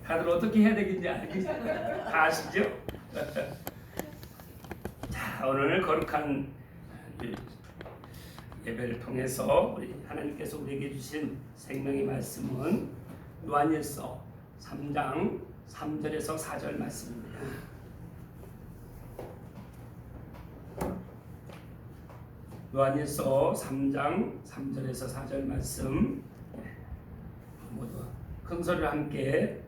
다들 어떻게 해야 되겠는지 다 아시죠? 자, 오늘 거룩한 예배를 통해서 우리 하나님께서 우리에게 주신 생명의 말씀은 요한일서 3장 3절에서 4절 말씀입니다. 요한일서 3장 3절에서 4절 말씀 모두 큰 소리로 함께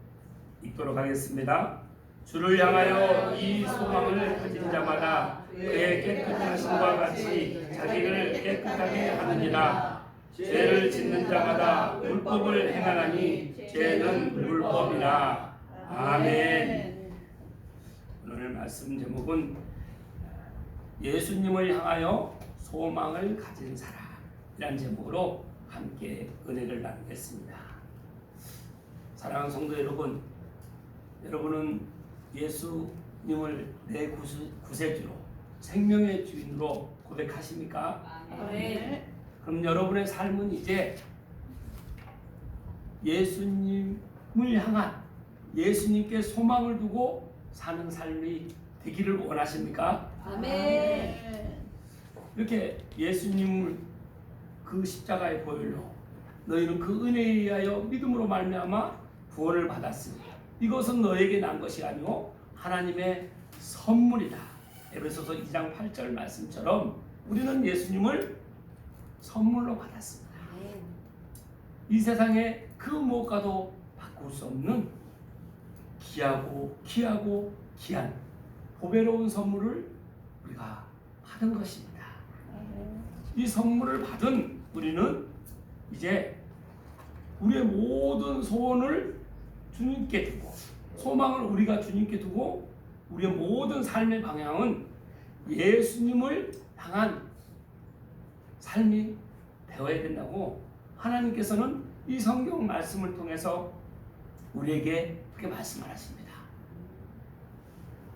읽도록 하겠습니다. 주를 향하여 이 소망을 가진 자마다 그의 깨끗하심과 같이 자기를 깨끗하게 하느니라. 죄를 짓는 자마다 율법을 행하나니 죄는 율법이라. 아멘. 오늘 말씀 제목은 예수님을 향하여 소망을 가진 사람이라는 제목으로 함께 은혜를 나누겠습니다. 사랑하는 성도 여러분, 여러분은 예수님을 내 구세주로, 생명의 주인으로 고백하십니까? 네. 그럼 여러분의 삶은 이제 예수님을 향한, 예수님께 소망을 두고 사는 삶이 되기를 원하십니까? 아멘. 이렇게 예수님을 그 십자가의 보혈로 너희는 그 은혜에 의하여 믿음으로 말미암아 구원을 받았으니 이것은 너에게 난 것이 아니오 하나님의 선물이다. 에베소서 2장 8절 말씀처럼 우리는 예수님을 선물로 받았습니다. 이 세상에 그 무엇과도 바꿀 수 없는 귀하고 귀한 보배로운 선물을 우리가 받은 것입니다. 이 선물을 받은 우리는 이제 우리의 모든 소원을 주님께 두고, 소망을 우리가 주님께 두고, 우리의 모든 삶의 방향은 예수님을 향한 삶이 되어야 된다고 하나님께서는 이 성경 말씀을 통해서 우리에게 그렇게 말씀을 하십니다.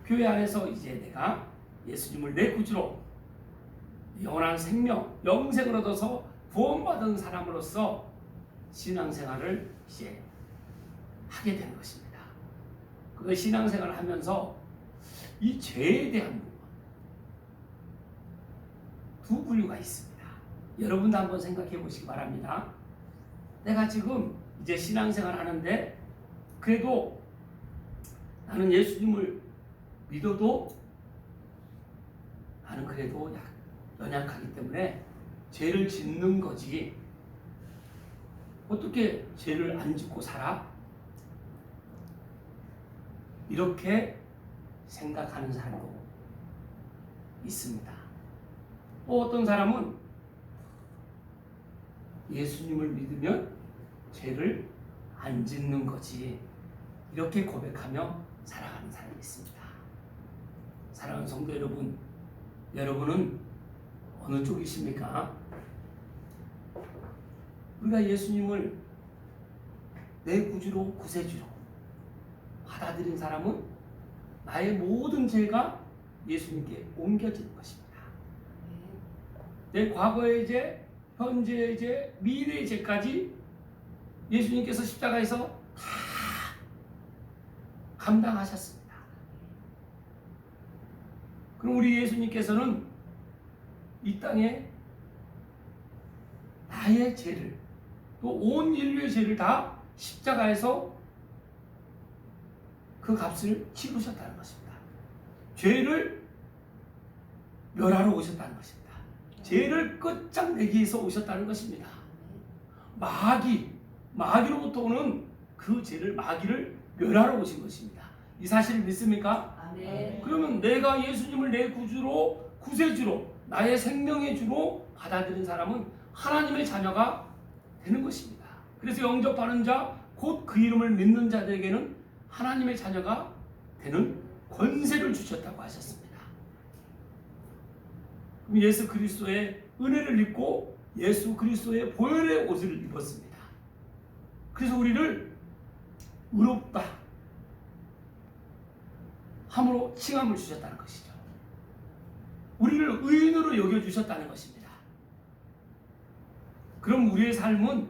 교회 안에서 이제 내가 예수님을 내 구주로 영원한 생명, 영생을 얻어서 구원받은 사람으로서 신앙생활을 이제 하게 되는 것입니다. 그 신앙생활을 하면서 이 죄에 대한 두 분류가 있습니다. 여러분도 한번 생각해 보시기 바랍니다. 내가 지금 이제 신앙생활 하는데 그래도 나는 예수님을 믿어도 나는 그래도 연약하기 때문에 죄를 짓는 거지 어떻게 죄를 안 짓고 살아? 이렇게 생각하는 사람도 있습니다. 어떤 사람은 예수님을 믿으면 죄를 안 짓는 거지 이렇게 고백하며 살아가는 사람이 있습니다. 사랑하는 성도 여러분, 여러분은 어느 쪽이십니까? 우리가 예수님을 내 구주로, 구세주로 받아들인 사람은 나의 모든 죄가 예수님께 옮겨지는 것입니다. 내 과거의 죄, 현재의 죄, 미래의 죄까지 예수님께서 십자가에서 다 감당하셨습니다. 그럼 우리 예수님께서는 이 땅에 나의 죄를 또 온 인류의 죄를 다 십자가에서 그 값을 치르셨다는 것입니다. 죄를 멸하러 오셨다는 것입니다. 죄를 끝장내기 위해서 오셨다는 것입니다. 마귀로부터 오는 그 죄를, 마귀를 멸하러 오신 것입니다. 이 사실을 믿습니까? 아멘. 그러면 내가 예수님을 내 구주로, 구세주로, 나의 생명의 주로 받아들인 사람은 하나님의 자녀가 되는 것입니다. 그래서 영접하는 자, 곧 그 이름을 믿는 자들에게는 하나님의 자녀가 되는 권세를 주셨다고 하셨습니다. 그럼 예수 그리스도의 은혜를 입고 예수 그리스도의 보혈의 옷을 입었습니다. 그래서 우리를 의롭다 함으로 칭함을 주셨다는 것이죠. 우리를 의인으로 여겨주셨다는 것입니다. 그럼 우리의 삶은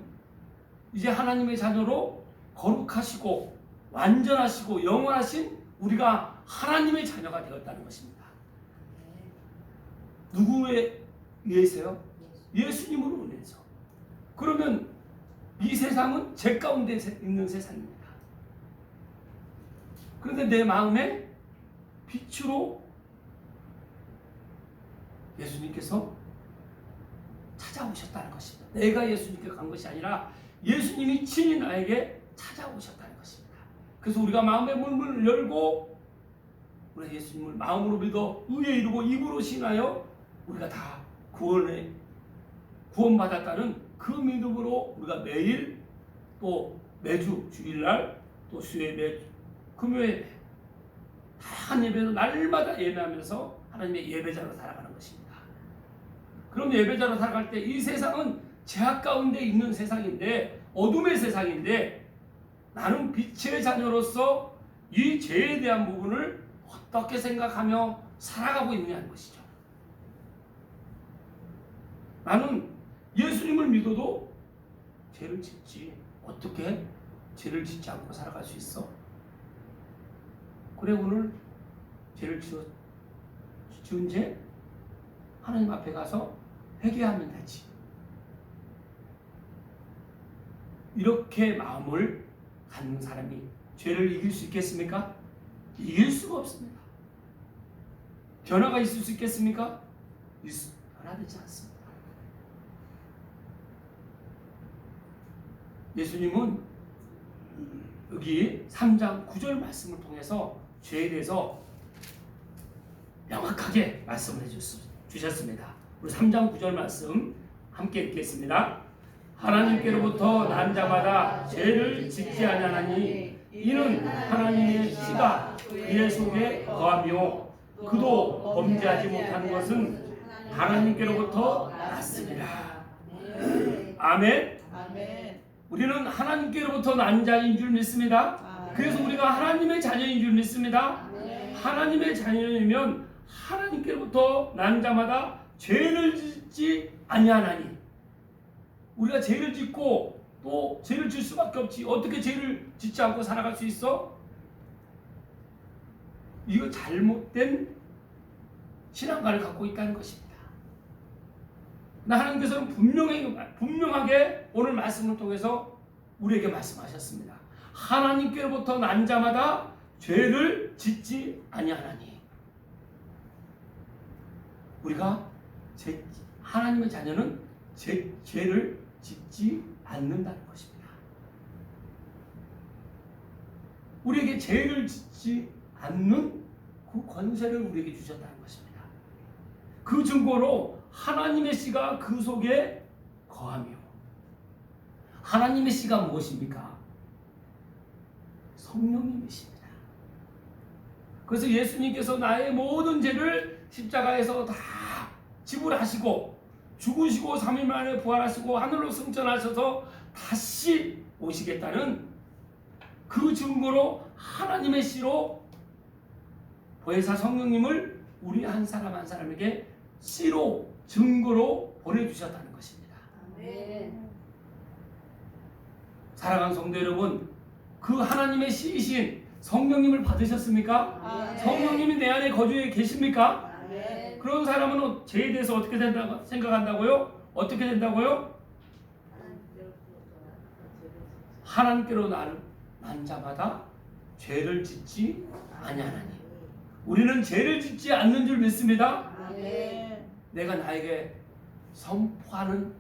이제 하나님의 자녀로 거룩하시고 완전하시고 영원하신 우리가 하나님의 자녀가 되었다는 것입니다. 누구에 의해서요? 예수님으로 인해서. 그러면 이 세상은 죄 가운데 있는 세상입니다. 그런데 내 마음에 빛으로 예수님께서 찾아오셨다는 것입니다. 내가 예수님께 간 것이 아니라 예수님이 친히 나에게 찾아오셨다는 것입니다. 그래서 우리가 마음의 문을 열고 우리가 예수님을 마음으로 믿어 의에 이르고 입으로 신하여 우리가 다 구원받았다는 그 믿음으로 우리가 매일 또 매주 주일날 또 수요일 금요일 다양한 예배로 날마다 예배하면서 하나님의 예배자로 살아가는 것입니다. 그럼 예배자로 살아갈 때 이 세상은 죄악 가운데 있는 세상인데 어둠의 세상인데 나는 빛의 자녀로서 이 죄에 대한 부분을 어떻게 생각하며 살아가고 있느냐는 것이죠. 나는 예수님을 믿어도 죄를 짓지. 어떻게 죄를 짓지 않고 살아갈 수 있어? 그래 오늘 죄를 지은 죄 하나님 앞에 가서 회개하면 되지. 이렇게 마음을 갖는 사람이 죄를 이길 수 있겠습니까? 이길 수가 없습니다. 변화가 있을 수 있겠습니까? 변화되지 않습니다. 예수님은 여기 3장 9절 말씀을 통해서 죄에 대해서 명확하게 말씀을 해주셨습니다. 우리 3장 9절 말씀 함께 읽겠습니다. 하나님께로부터 난 자마다 죄를 짓지 아니하나니 이는 하나님의 씨가 그의 속에 거하며 그도 범죄하지 못한 것은 하나님께로부터 났습니다. 아멘. 우리는 하나님께로부터 난 자인 줄 믿습니다. 그래서 우리가 하나님의 자녀인 줄 믿습니다. 하나님의 자녀이면 하나님께로부터 난 자마다 죄를 짓지 아니하나니. 우리가 죄를 짓고 또 죄를 질 수밖에 없지. 어떻게 죄를 짓지 않고 살아갈 수 있어? 이거 잘못된 신앙관을 갖고 있다는 것입니다. 하나님께서는 분명하게 오늘 말씀을 통해서 우리에게 말씀하셨습니다. 하나님께로부터 난 자마다 죄를 짓지 아니하나니. 우리가 하나님의 자녀는 죄를 짓지 않는다는 것입니다. 우리에게 죄를 짓지 않는 그 권세를 우리에게 주셨다는 것입니다. 그 증거로 하나님의 씨가 그 속에 거하며. 하나님의 씨가 무엇입니까? 성령님이십니다. 그래서 예수님께서 나의 모든 죄를 십자가에서 다 지불하시고 죽으시고 3일 만에 부활하시고 하늘로 승천하셔서 다시 오시겠다는 그 증거로 하나님의 씨로 보혜사 성령님을 우리 한 사람 한 사람에게 씨로 증거로 보내주셨다는 것입니다. 사랑하는 성도 여러분, 그 하나님의 씨이신 성령님을 받으셨습니까? 성령님이 내 안에 거주해 계십니까? 그런 사람은 죄에 대해서 어떻게 된다고 생각한다고요? 어떻게 된다고요? 하나님께로 난 자마다 죄를 짓지 아니하나니. 우리는 죄를 짓지 않는 줄 믿습니다. 내가 나에게 선포하는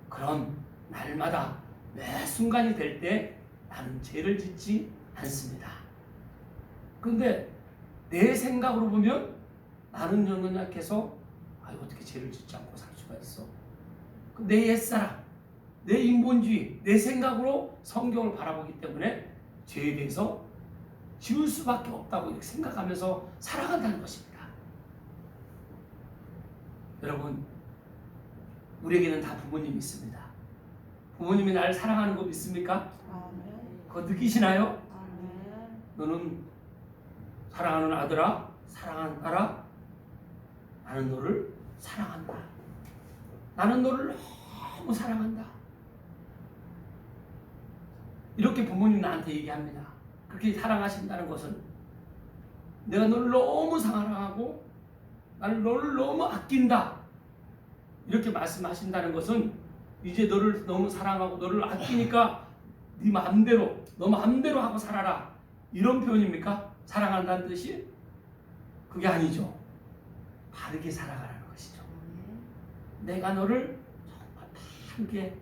그런 날마다 매 순간이 될 때 나는 죄를 짓지 않습니다. 그런데 내 생각으로 보면 나는 연약해서 어떻게 죄를 짓지 않고 살 수가 있어? 내 옛사람, 내 인본주의, 내 생각으로 성경을 바라보기 때문에 죄에 대해서 지울 수밖에 없다고 이렇게 생각하면서 살아간다는 것입니다. 여러분, 우리에게는 다 부모님이 있습니다. 부모님이 나를 사랑하는 거 믿습니까? 그거 느끼시나요? 너는 사랑하는 아들아, 사랑하는 딸아, 나는 너를 사랑한다. 나는 너를 너무 사랑한다. 이렇게 부모님 나한테 얘기합니다. 그렇게 사랑하신다는 것은 내가 너를 너무 사랑하고 너를 너무 아낀다. 이렇게 말씀하신다는 것은 이제 너를 너무 사랑하고 너를 아끼니까 네 마음대로 너 마음대로 하고 살아라. 이런 표현입니까? 사랑한다는 뜻이? 그게 아니죠. 바르게 살아가라는 것이죠. 내가 너를 정말 바르게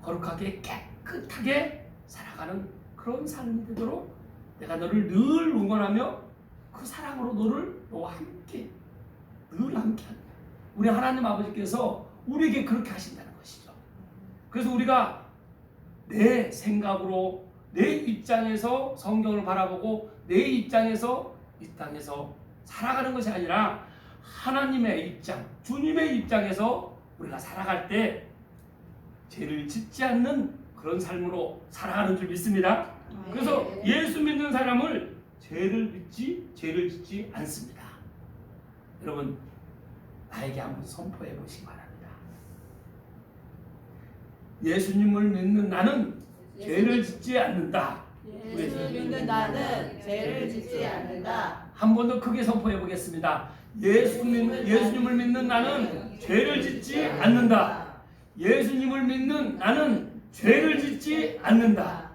거룩하게 깨끗하게 살아가는 그런 삶이 되도록 내가 너를 늘 응원하며 그 사랑으로 너를 너와 함께 늘 함께 한다. 우리 하나님 아버지께서 우리에게 그렇게 하신다는 것이죠. 그래서 우리가 내 생각으로 내 입장에서 성경을 바라보고 내 입장에서 이 땅에서 살아가는 것이 아니라 하나님의 입장, 주님의 입장에서 우리가 살아갈 때 죄를 짓지 않는 그런 삶으로 살아가는 줄 믿습니다. 그래서 예수 믿는 사람을 죄를 짓지 않습니다. 여러분 나에게 한번 선포해 보시기 바랍니다. 예수님을 믿는 나는 죄를 짓지 않는다. 예수 믿는 나는 죄를 짓지 않는다. 한 번 더 크게 선포해 보겠습니다. 예수님을 믿는 나는 죄를 짓지 않는다. 예수님을 믿는 나는 죄를 짓지 않는다.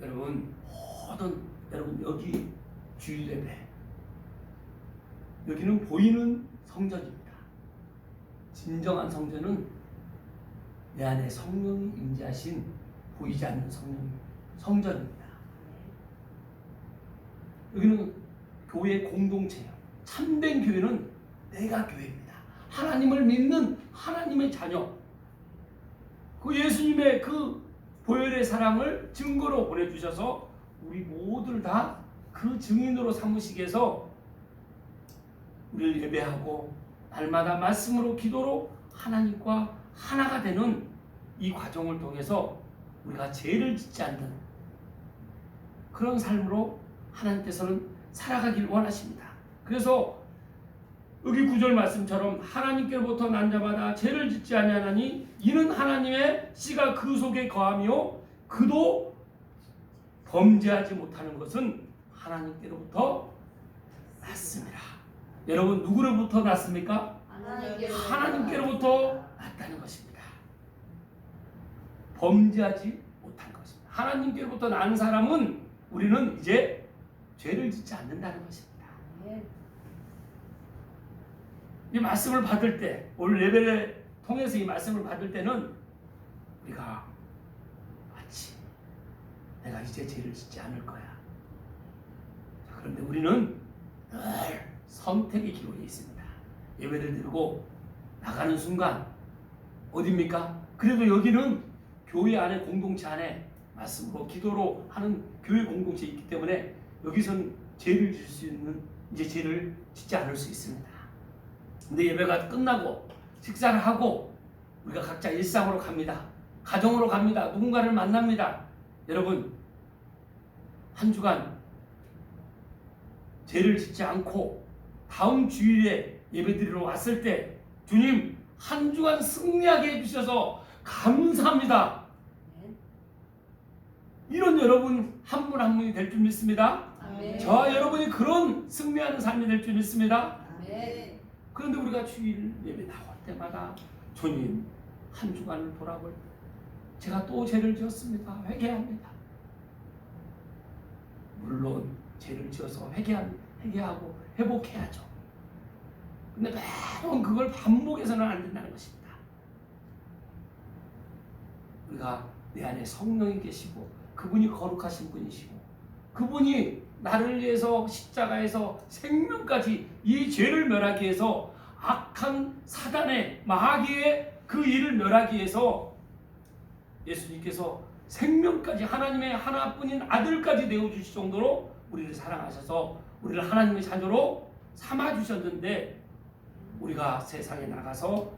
여러분 여기 주일 예배 여기는 보이는 성전입니다. 진정한 성전은 내 안에 성령이 임재하신 보이지 않는 성전입니다. 여기는 교회 공동체예요. 참된 교회는 내가 교회입니다. 하나님을 믿는 하나님의 자녀. 그 예수님의 그 보혈의 사랑을 증거로 보내주셔서 우리 모두를 다 그 증인으로 삼으시기 위해서 우리를 예배하고 날마다 말씀으로 기도로 하나님과 하나가 되는 이 과정을 통해서 우리가 죄를 짓지 않는 그런 삶으로 하나님께서는 살아가길 원하십니다. 그래서 여기 9절 말씀처럼 하나님께로부터 난 자마다 죄를 짓지 아니하나니 이는 하나님의 씨가 그 속에 거하며 그도 범죄하지 못하는 것은 하나님께로부터 났습니다. 여러분 누구로부터 났습니까? 하나님께로부터 났다는 것입니다. 범죄하지 못한 것입니다. 하나님께로부터 난 사람은 우리는 이제 죄를 짓지 않는다는 것입니다. 이 말씀을 받을 때 오늘 예배를 통해서 이 말씀을 받을 때는 우리가 마치 내가 이제 죄를 짓지 않을 거야. 그런데 우리는 늘 선택의 기로에 있습니다. 예배를 드리고 나가는 순간 어디입니까? 그래도 여기는 교회 안에 공동체 안에 말씀으로 기도로 하는 교회 공동체에 있기 때문에 여기서는 죄를 질 수 있는 이제 죄를 짓지 않을 수 있습니다. 근데 예배가 끝나고 식사를 하고 우리가 각자 일상으로 갑니다. 가정으로 갑니다. 누군가를 만납니다. 여러분 한 주간 죄를 짓지 않고 다음 주일에 예배드리러 왔을 때 주님 한 주간 승리하게 해주셔서 감사합니다. 이런 여러분 한 분 한 분이 될 줄 믿습니다. 저와 여러분이 그런 승리하는 삶이 될 줄 믿습니다. 그런데 우리가 주일 예배 나올 때마다 주님 한 주간을 돌아볼 때 제가 또 죄를 지었습니다. 회개합니다. 물론 죄를 지어서 회개하고 회복해야죠. 근데 매번 그걸 반복해서는 안 된다는 것입니다. 우리가 내 안에 성령이 계시고 그분이 거룩하신 분이시고 그분이 나를 위해서 십자가에서 생명까지 이 죄를 멸하기 위해서 악한 사단의 마귀의 그 일을 멸하기 위해서 예수님께서 생명까지 하나님의 하나뿐인 아들까지 내어주실 정도로 우리를 사랑하셔서 우리를 하나님의 자녀로 삼아주셨는데 우리가 세상에 나가서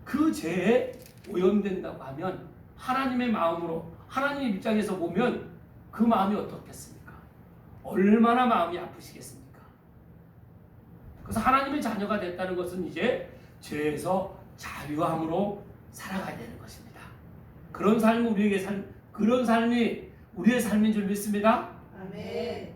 그 죄에 오염된다고 하면 하나님의 마음으로 하나님의 입장에서 보면 그 마음이 어떻겠습니까? 얼마나 마음이 아프시겠습니까? 그래서 하나님의 자녀가 됐다는 것은 이제 죄에서 자유함으로 살아가야 되는 것입니다. 그런 삶이 우리의 삶인 줄 믿습니다. 아멘.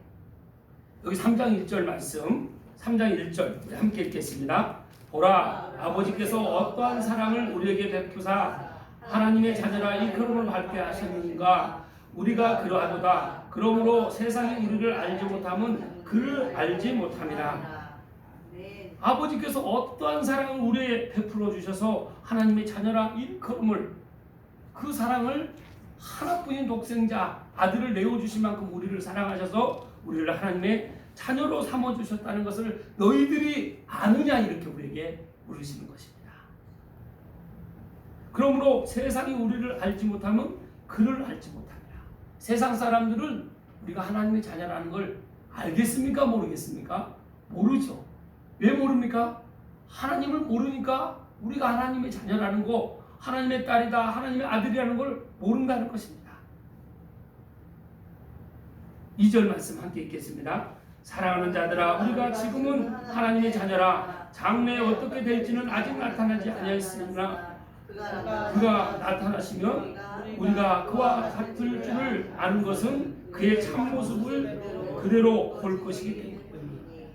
여기 3장 1절 말씀, 3장 1절 우리 함께 읽겠습니다. 보라, 아버지께서 어떠한 사랑을 우리에게 베푸사 하나님의 자녀라 일컬음을 받게 하셨는가. 우리가 그러하도다. 그러므로 세상이 우리를 알지 못함은 그를 알지 못함이라. 아버지께서 어떠한 사랑을 우리에게 베풀어 주셔서 하나님의 자녀라 일컬음을, 그 사랑을 하나뿐인 독생자 아들을 내어주신 만큼 우리를 사랑하셔서 우리를 하나님의 자녀로 삼아주셨다는 것을 너희들이 아느냐, 이렇게 우리에게 물으시는 것입니다. 그러므로 세상이 우리를 알지 못하면 그를 알지 못합니다. 세상 사람들은 우리가 하나님의 자녀라는 걸 알겠습니까? 모르겠습니까? 모르죠. 왜 모릅니까? 하나님을 모르니까 우리가 하나님의 자녀라는 거, 하나님의 딸이다, 하나님의 아들이라는 걸 모른다는 것입니다. 2절 말씀 함께 읽겠습니다. 사랑하는 자들아, 우리가 지금은 하나님의 자녀라. 장래에 어떻게 될지는 아직 나타나지 아니하였으나 그가 나타나시면 우리가 그와 같을 줄을 아는 것은 그의 참모습을 그대로 볼 것이기 때문입니다.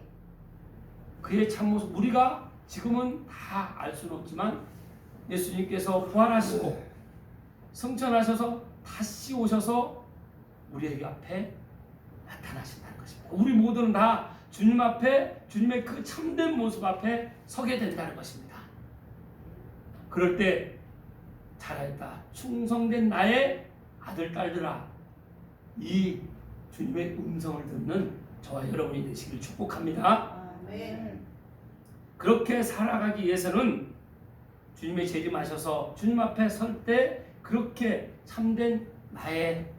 그의 참모습, 우리가 지금은 다 알 수는 없지만 예수님께서 부활하시고 승천하셔서 다시 오셔서 우리에게 앞에 나타나신다는 것입니다. 우리 모두는 다 주님 앞에, 주님의 그 참된 모습 앞에 서게 된다는 것입니다. 그럴 때 잘하였다, 충성된 나의 아들 딸들아, 이 주님의 음성을 듣는 저와 여러분이 되시길 축복합니다. 아멘. 그렇게 살아가기 위해서는 주님의 재림하셔서 주님 앞에 설 때 그렇게 참된 나의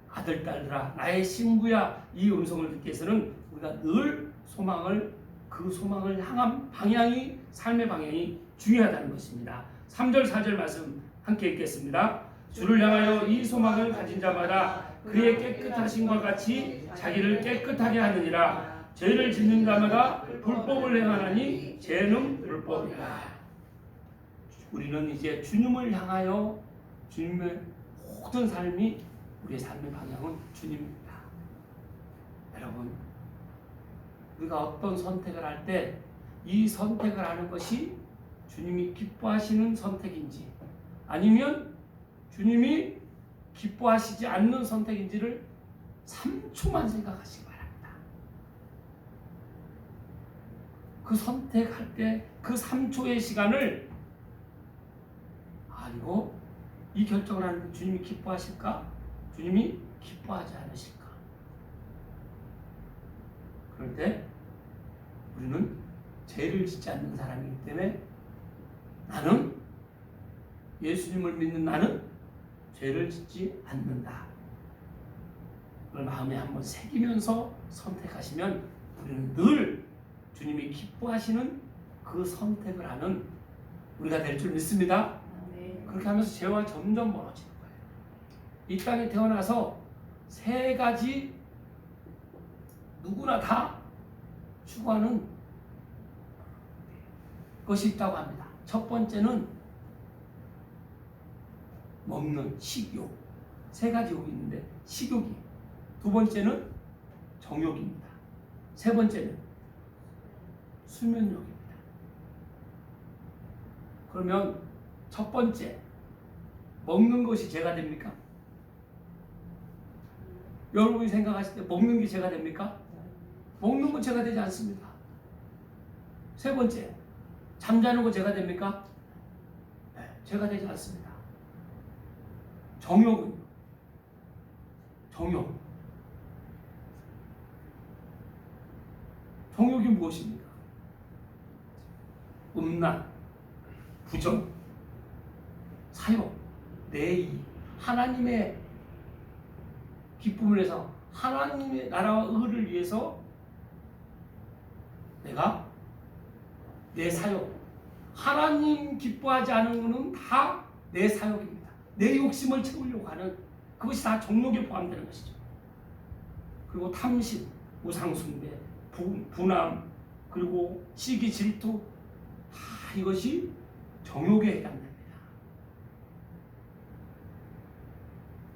아들 딸들아, 나의 신부야, 이 음성을 듣기 위해서는 우리가 늘 그 소망을 향한 방향이, 삶의 방향이 중요하다는 것입니다. 3절 4절 말씀 함께 읽겠습니다. 주를 향하여 이 소망을 가진 자마다 그의 깨끗하심과 같이 자기를 깨끗하게 하느니라. 죄를 짓는 자마다 불법을 행하나니 죄는 불법이라. 우리는 이제 주님을 향하여, 주님의 모든 삶이, 우리의 삶의 방향은 주님입니다. 여러분, 우리가 어떤 선택을 할 때 이 선택을 하는 것이 주님이 기뻐하시는 선택인지 아니면 주님이 기뻐하시지 않는 선택인지를 3초만 생각하시기 바랍니다. 그 선택할 때 그 3초의 시간을, 이거 이 결정을 하는 주님이 기뻐하실까? 주님이 기뻐하지 않으실까? 그럴 때 우리는 죄를 짓지 않는 사람이기 때문에, 나는, 예수님을 믿는 나는 죄를 짓지 않는다. 그걸 마음에 한번 새기면서 선택하시면 우리는 늘 주님이 기뻐하시는 그 선택을 하는 우리가 될 줄 믿습니다. 그렇게 하면서 죄와 점점 멀어지는 거예요. 이 땅에 태어나서 3가지 누구나 다 추구하는 것이 있다고 합니다. 첫 번째는 먹는 식욕. 3가지 욕이 있는데 식욕이. 2번째는 정욕입니다. 3번째는 수면욕입니다. 그러면 첫 번째, 먹는 것이 죄가 됩니까? 여러분이 생각하실 때 먹는 게 죄가 됩니까? 먹는 건 죄가 되지 않습니다. 3번째, 잠자는 거 죄가 됩니까? 네, 죄가 되지 않습니다. 정욕은요? 정욕이 무엇입니까? 음란, 부정, 사욕, 내의, 하나님의 기쁨을 위해서, 하나님의 나라와 의를 위해서 내가 내 사욕, 하나님 기뻐하지 않은 것은 다 내 사욕입니다. 내 욕심을 채우려고 하는, 그것이 다 정욕에 포함되는 것이죠. 그리고 탐심, 우상숭배, 분함, 그리고 시기, 질투, 다 이것이 정욕에 해당됩니다.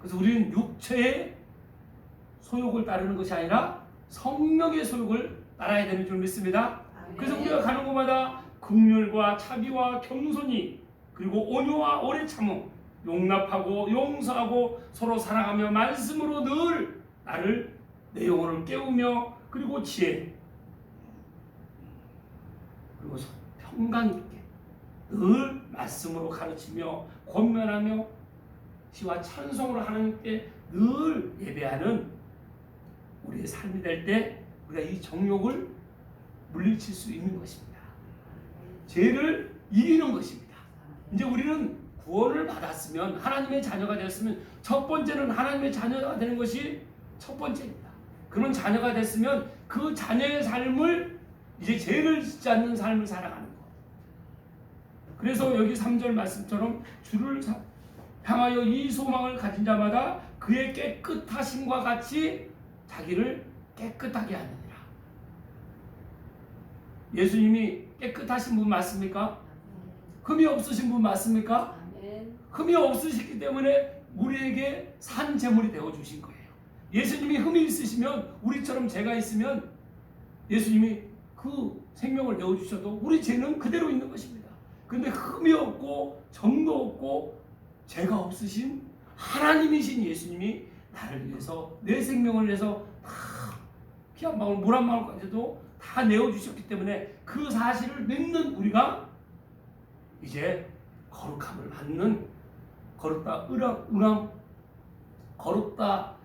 그래서 우리는 육체의 소욕을 따르는 것이 아니라 성령의 소욕을 따라야 되는 줄 믿습니다. 그래서 우리가 가는 곳마다 긍휼과 자비와 겸손이 그리고 온유와 오래 참음, 용납하고 용서하고 서로 사랑하며 말씀으로 늘 나를 내 영혼을 깨우며 그리고 지혜 그리고 평강 있게 늘 말씀으로 가르치며 권면하며 시와 찬송으로 하나님께 늘 예배하는 우리의 삶이 될 때 우리가 이 정욕을 물리칠 수 있는 것입니다. 죄를 이기는 것입니다. 이제 우리는 구원을 받았으면 하나님의 자녀가 되었으면 첫 번째는 하나님의 자녀가 되는 것이 첫 번째입니다. 그런 자녀가 됐으면 그 자녀의 삶을 이제 죄를 짓지 않는 삶을 살아가는 것. 그래서 여기 3절 말씀처럼 주를 향하여 이 소망을 가진 자마다 그의 깨끗하심과 같이 자기를 깨끗하게 하느니라. 예수님이 깨끗하신 분 맞습니까? 흠이 없으신 분 맞습니까? 흠이 없으시기 때문에 우리에게 산 제물이 되어주신 거예요. 예수님이 흠이 있으시면 우리처럼 죄가 있으면 예수님이 그 생명을 내어주셔도 우리 죄는 그대로 있는 것입니다. 그런데 흠이 없고 점도 없고 죄가 없으신 하나님이신 예수님이 나를 위해서 내 생명을 위해서 다 피 한 방울 물 한 방울까지도 다 내어주셨기 때문에 그 사실을 믿는 우리가 이제 거룩함을 받는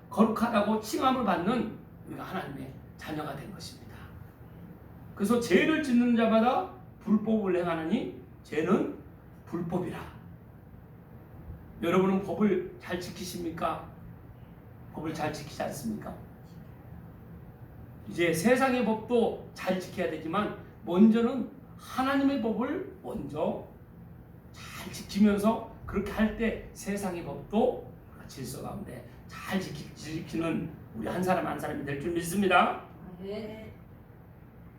거룩하다고 칭함을 받는 우리가 하나님의 자녀가 된 것입니다. 그래서 죄를 짓는 자마다 불법을 행하느니 죄는 불법이라. 여러분은 법을 잘 지키십니까? 법을 잘 지키지 않습니까? 이제 세상의 법도 잘 지켜야 되지만 먼저는 하나님의 법을 먼저 잘 지키면서 그렇게 할 때 세상의 법도 질서 가운데 잘 지키는 우리 한 사람 한 사람이 될 줄 믿습니다.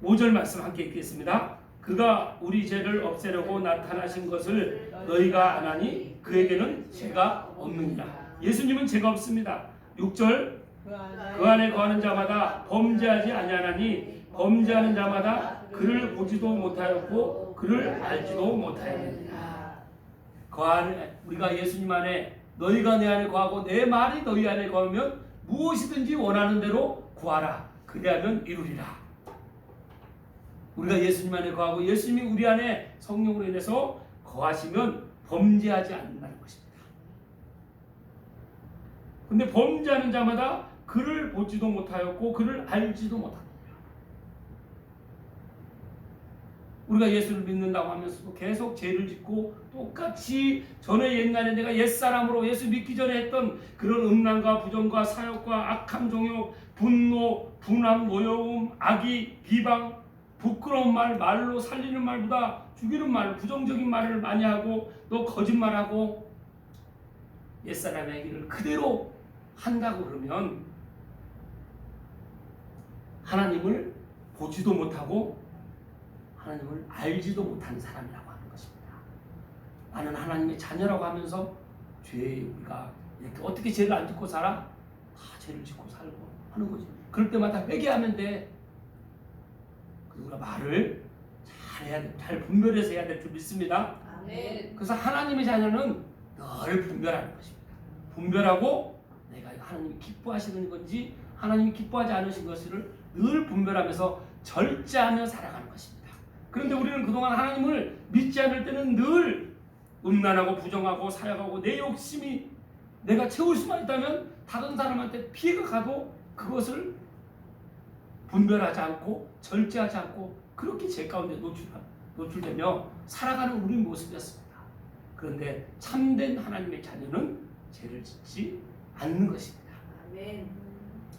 5절 말씀 함께 읽겠습니다. 그가 우리 죄를 없애려고 나타나신 것을 너희가 아나니 그에게는 죄가 없느니라. 예수님은 죄가 없습니다. 6절 그 안에 거하는 자마다 범죄하지 아니하나니 범죄하는 자마다 그를 보지도 못하였고 그를 알지도 못하였느니라. 그 안에 우리가 예수님 안에 너희가 내 안에 거하고 내 말이 너희 안에 거하면 무엇이든지 원하는 대로 구하라. 그리하면 이루리라. 우리가 예수님 안에 거하고 예수님이 우리 안에 성령으로 인해서 거하시면 범죄하지 않는다는 것입니다. 근데 범죄하는 자마다 그를 보지도 못하였고 그를 알지도 못합니다. 우리가 예수를 믿는다고 하면서도 계속 죄를 짓고 똑같이 전에 옛날에 내가 옛사람으로 예수 믿기 전에 했던 그런 음란과 부정과 사욕과 악함, 종욕, 분노, 분함, 노여움, 악의, 비방, 부끄러운 말, 말로 살리는 말보다 죽이는 말, 부정적인 말을 많이 하고 또 거짓말하고 옛사람의 길을 그대로 한다고 그러면 하나님을 보지도 못하고 하나님을 알지도 못하는 사람이라고 하는 것입니다. 나는 하나님의 자녀라고 하면서 우리가 이렇게 어떻게 죄를 안 짓고 살아? 다 죄를 짓고 살고 하는 거지. 그럴 때마다 회개하면 돼. 우리가 말을 잘 해야 돼. 잘 분별해서 해야 될 줄 믿습니다. 그래서 하나님의 자녀는 늘 분별하는 것입니다. 분별하고 내가 하나님이 기뻐하시는 건지 하나님이 기뻐하지 않으신 것을 늘 분별하면서 절제하며 살아가는 것입니다. 그런데 우리는 그동안 하나님을 믿지 않을 때는 늘 음란하고 부정하고 사역하고 내 욕심이 내가 채울 수만 있다면 다른 사람한테 피해가 가도 그것을 분별하지 않고 절제하지 않고 그렇게 죄 가운데 노출되며 살아가는 우리 모습이었습니다. 그런데 참된 하나님의 자녀는 죄를 짓지 않는 것입니다.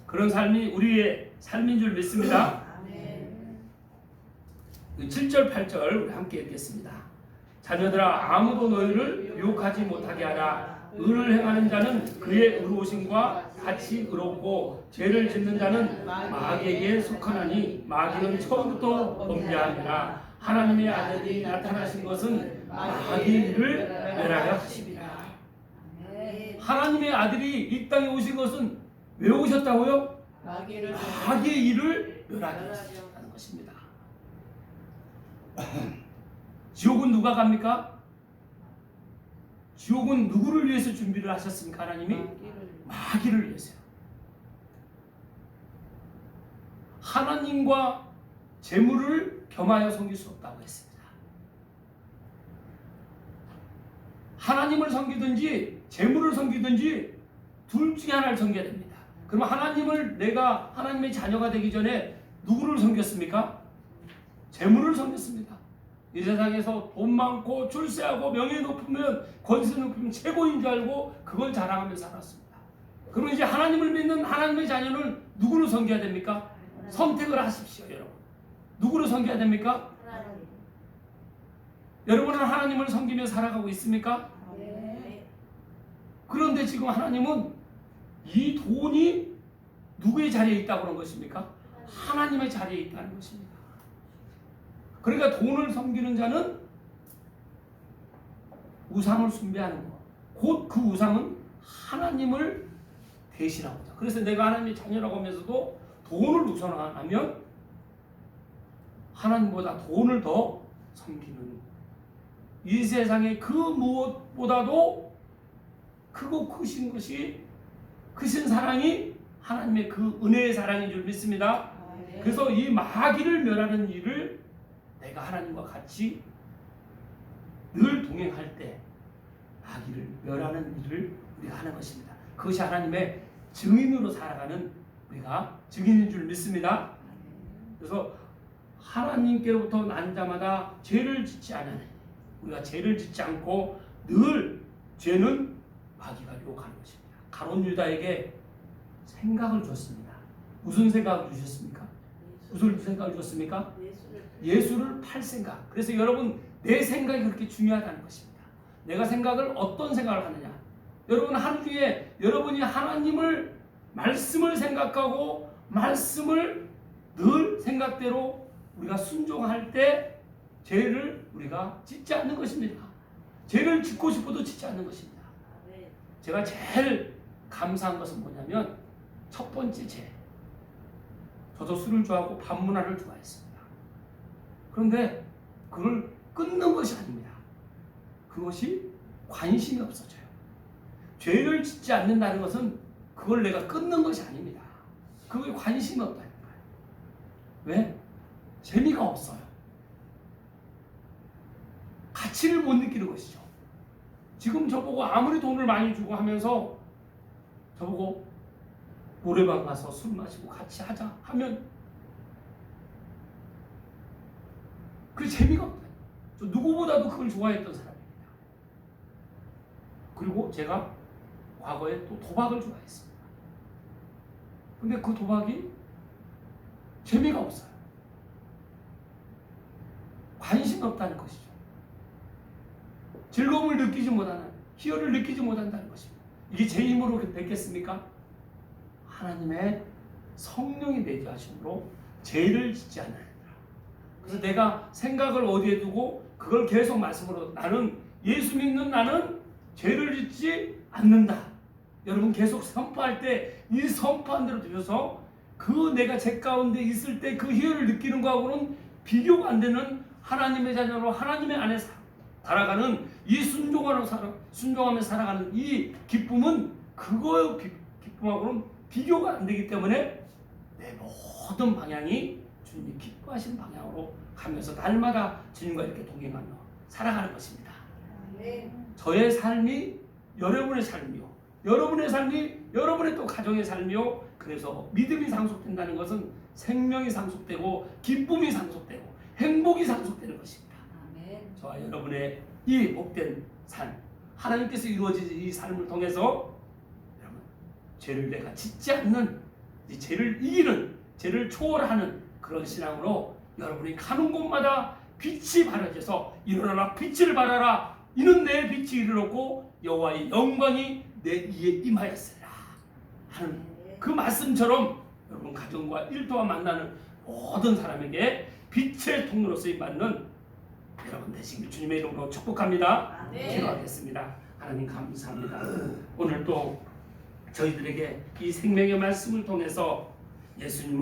그런 삶이 우리의 삶인 줄 믿습니다. 7절 8절 우리 함께 읽겠습니다. 자녀들아 아무도 너희를 유혹하지 못하게 하라. 의를 행하는 자는 그의 의로우심과 같이 의롭고 죄를 짓는 자는 마귀에게 속하나니 마귀는 처음부터 범죄하니라. 하나님의 아들이 나타나신 것은 마귀의 일을 멸하려 하심이라. 하나님의 아들이 이 땅에 오신 것은 왜 오셨다고요? 마귀를 마귀의 일을 멸하기 위해서라는 것입니다. 지옥은 누가 갑니까? 지옥은 누구를 위해서 준비를 하셨습니까? 하나님이? 마귀를 위해서요. 하나님과 재물을 겸하여 섬길 수 없다고 했습니다. 하나님을 섬기든지 재물을 섬기든지 둘 중에 하나를 섬겨야 됩니다. 그러면 하나님을 내가 하나님의 자녀가 되기 전에 누구를 섬겼습니까? 재물을 섬겼습니다. 이 세상에서 돈 많고 출세하고 명예 높으면 권세 높으면 최고인 줄 알고 그걸 자랑하며 살았습니다. 그러면 이제 하나님을 믿는 하나님의 자녀는 누구를 섬겨야 됩니까? 선택을 하십시오, 여러분. 누구를 섬겨야 됩니까? 여러분은 하나님을 섬기며 살아가고 있습니까? 그런데 지금 하나님은 이 돈이 누구의 자리에 있다고 그런 것입니까? 하나님의 자리에 있다는 것입니다. 그러니까 돈을 섬기는 자는 우상을 숭배하는 것. 곧 그 우상은 하나님을 대신하고 있다. 그래서 내가 하나님의 자녀라고 하면서도 돈을 우선하면 하나님보다 돈을 더 섬기는, 이 세상의 그 무엇보다도 크고 크신 것이, 크신 사랑이 하나님의 그 은혜의 사랑인 줄 믿습니다. 그래서 이 마귀를 멸하는 일을 내가 하나님과 같이 늘 동행할 때 마귀를 멸하는 일을 우리가 하는 것입니다. 그것이 하나님의 증인으로 살아가는 우리가 증인인 줄 믿습니다. 그래서 하나님께로부터 난 자마다 죄를 짓지 않으니, 우리가 죄를 짓지 않고 늘 죄는 마귀가 유혹하는 것입니다. 가룟 유다에게 생각을 줬습니다. 무슨 생각을 주셨습니까? 무슨 생각을 줬습니까? 예수를 팔 생각. 그래서 여러분, 내 생각이 그렇게 중요하다는 것입니다. 내가 생각을 어떤 생각을 하느냐. 여러분, 하루 중에 여러분이 하나님을, 말씀을 생각하고 말씀을 늘 생각대로 우리가 순종할 때 죄를 우리가 짓지 않는 것입니다. 죄를 짓고 싶어도 짓지 않는 것입니다. 제가 제일 감사한 것은 뭐냐면, 첫 번째 죄. 저도 술을 좋아하고 밤문화를 좋아했습니다. 그런데 그걸 끊는 것이 아닙니다. 그것이 관심이 없어져요. 죄를 짓지 않는다는 것은 그걸 내가 끊는 것이 아닙니다. 그거에 관심이 없다는 거예요. 왜? 재미가 없어요. 가치를 못 느끼는 것이죠. 지금 저보고 아무리 돈을 많이 주고 하면서 저보고 노래방 가서 술 마시고 같이 하자 하면 그 재미가 없어요. 저 누구보다도 그걸 좋아했던 사람입니다. 그리고 제가 과거에 또 도박을 좋아했습니다. 근데 그 도박이 재미가 없어요. 관심이 없다는 것이죠. 즐거움을 느끼지 못하는, 희열을 느끼지 못한다는 것입니다. 이게 제 힘으로 됐겠습니까? 하나님의 성령이 내주하심으로 죄를 짓지 않는다. 그래서 내가 생각을 어디에 두고 그걸 계속 말씀으로, 나는 예수 믿는 나는 죄를 짓지 않는다. 여러분, 계속 선포할 때 이 선포한 대로 되셔서 그 내가 죄 가운데 있을 때 그 희열을 느끼는 거하고는 비교가 안 되는 하나님의 자녀로 하나님의 안에 살아가는 이 순종하며 살아가는 이 기쁨은 그거의 기쁨하고는 비교가 안 되기 때문에 내 모든 방향이 주님이 기뻐하시는 방향으로 가면서 날마다 주님과 이렇게 동행하며 살아가는 것입니다. 저의 삶이 여러분의 삶이요, 여러분의 삶이 여러분의 또 가정의 삶이요. 그래서 믿음이 상속된다는 것은 생명이 상속되고 기쁨이 상속되고 행복이 상속되는 것입니다. 저와 여러분의 이 복된 삶, 하나님께서 이루어진 이 삶을 통해서 여러분, 죄를 내가 짓지 않는, 이 죄를 이기는, 죄를 초월하는 그런 신앙으로 여러분이 가는 곳마다 빛이 발하셔서 일어나라 빛을 발하라, 이는 내 빛이 이르렀고 여호와의 영광이 내 이에 임하였으리라 하는 그 말씀처럼 여러분 가정과 일터와 만나는 모든 사람에게 빛의 통로로 쓰임받는 여러분 되시길 주님의 이름으로 축복합니다. 기도하겠습니다. 하나님 감사합니다. 오늘 또 저희들에게 이 생명의 말씀을 통해서 예수님은